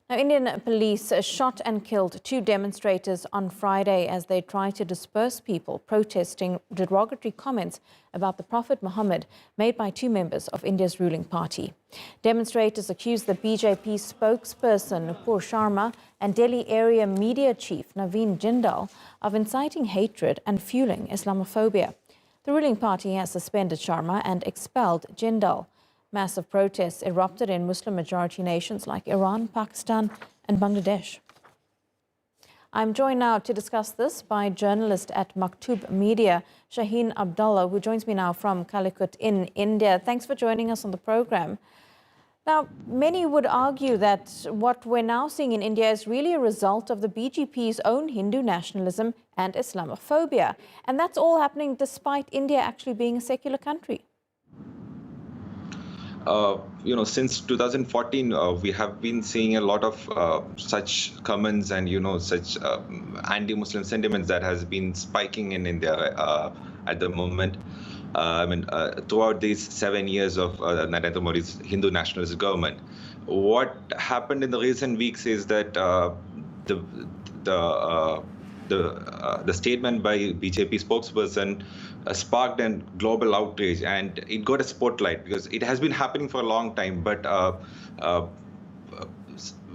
Now, Indian police shot and killed 2 demonstrators on Friday as they tried to disperse people protesting derogatory comments about the Prophet Mohamed made by 2 members of India's ruling party. Demonstrators accused the BJP spokesperson Nupur Sharma and Delhi area media chief Naveen Jindal of inciting hatred and fueling Islamophobia. The ruling party has suspended Sharma and expelled Jindal. Massive protests erupted in Muslim-majority nations like Iran, Pakistan and Bangladesh. I'm joined now to discuss this by journalist at Maktoob Media, Shaheen Abdulla, who joins me now from Calicut in India. Thanks for joining us on the program. Now, many would argue that what we're now seeing in India is really a result of the BJP's own Hindu nationalism and Islamophobia. And that's all happening despite India actually being a secular country. Since 2014, we have been seeing a lot of such comments and, such anti-Muslim sentiments that has been spiking in India at the moment. Throughout these 7 years of Narendra Modi's Hindu nationalist government, what happened in the recent weeks is that the statement by BJP spokesperson sparked a global outrage, and it got a spotlight because it has been happening for a long time, but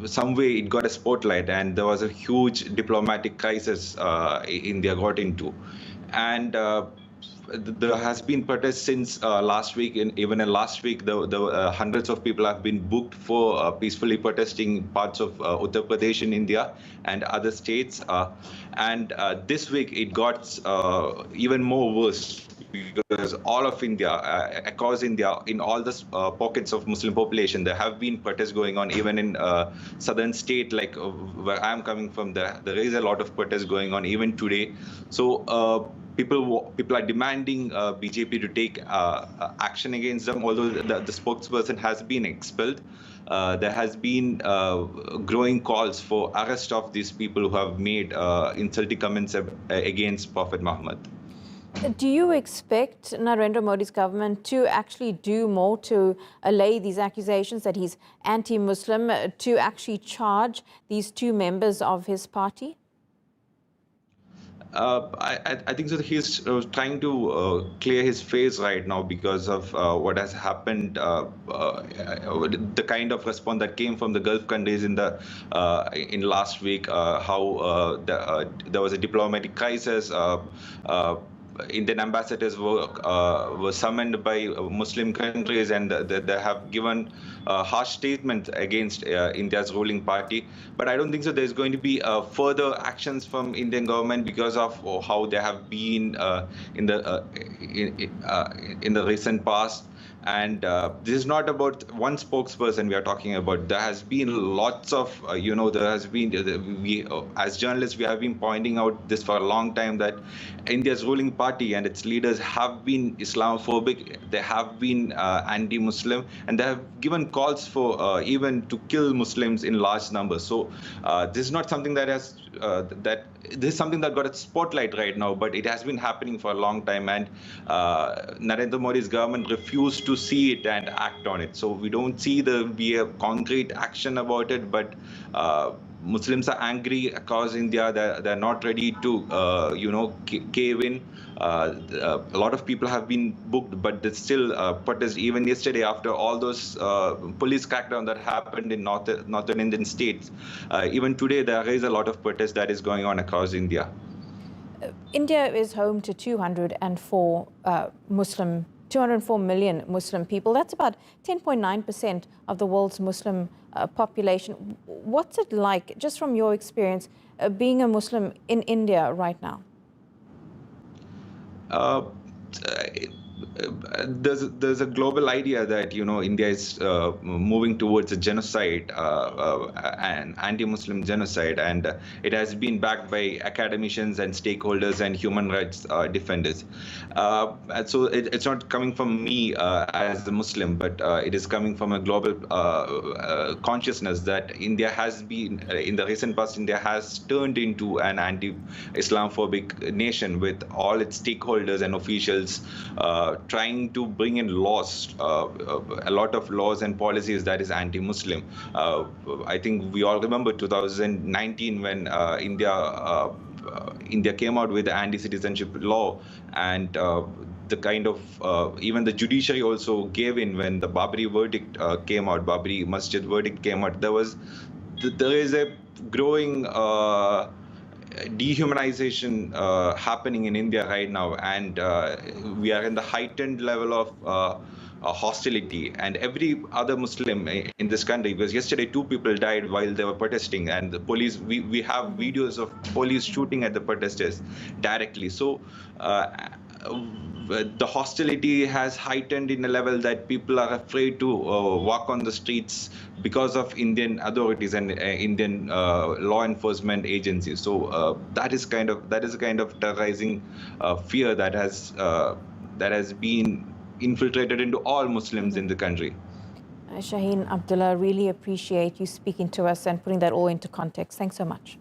some way it got a spotlight, and there was a huge diplomatic crisis India got into. And there has been protests since last week, and even in last week, the hundreds of people have been booked for peacefully protesting parts of Uttar Pradesh in India and other states. And this week, it got even more worse because all of India, across India, in all the pockets of Muslim population, there have been protests going on. Even in southern state, like where I'm coming from, there is a lot of protests going on even today. So people are demanding BJP to take action against them, although the spokesperson has been expelled. There has been growing calls for arrest of these people who have made insulting comments against Prophet Mohamed. Do you expect Narendra Modi's government to actually do more to allay these accusations that he's anti-Muslim, to actually charge these 2 members of his party? I think so. He's trying to clear his face right now because of what has happened, the kind of response that came from the Gulf countries in last week, how there was a diplomatic crisis. Indian ambassadors were summoned by Muslim countries, and they have given harsh statements against India's ruling party. But I don't think so there's going to be further actions from Indian government because of how they have been in the recent past. And this is not about one spokesperson we are talking about. There has been lots of, there has been, we as journalists, we have been pointing out this for a long time, that India's ruling party and its leaders have been Islamophobic, they have been anti-Muslim, and they have given calls for even to kill Muslims in large numbers. So this is not something that has, this is something that got a spotlight right now, but it has been happening for a long time, and Narendra Modi's government refused to see it and act on it. So we don't see there be a concrete action about it, but Muslims are angry across India. They're not ready to, cave in. A lot of people have been booked, but there's still protests. Even yesterday, after all those police crackdown that happened in northern Indian states, even today there is a lot of protest that is going on across India. India is home to 204 million Muslim people. That's about 10.9% of the world's Muslim population. What's it like, just from your experience, being a Muslim in India right now? There's a global idea that India is moving towards a genocide, an anti-Muslim genocide, and it has been backed by academicians and stakeholders and human rights defenders. And so it's not coming from me as a Muslim, but it is coming from a global consciousness that India has been, in the recent past, India has turned into an anti-Islamophobic nation with all its stakeholders and officials trying to bring in laws, a lot of laws and policies that is anti-Muslim. I think we all remember 2019 when India came out with the anti-citizenship law, and the kind of even the judiciary also gave in when the Babri verdict came out, Babri Masjid verdict came out. There is a growing dehumanization happening in India right now, and we are in the heightened level of hostility. And every other Muslim in this country, because yesterday 2 people died while they were protesting, and the police, we have videos of police shooting at the protesters directly. So the hostility has heightened in a level that people are afraid to walk on the streets because of Indian authorities and Indian law enforcement agencies. So that is a kind of terrorizing fear that has been infiltrated into all Muslims in the country. Shaheen Abdulla, really appreciate you speaking to us and putting that all into context. Thanks so much.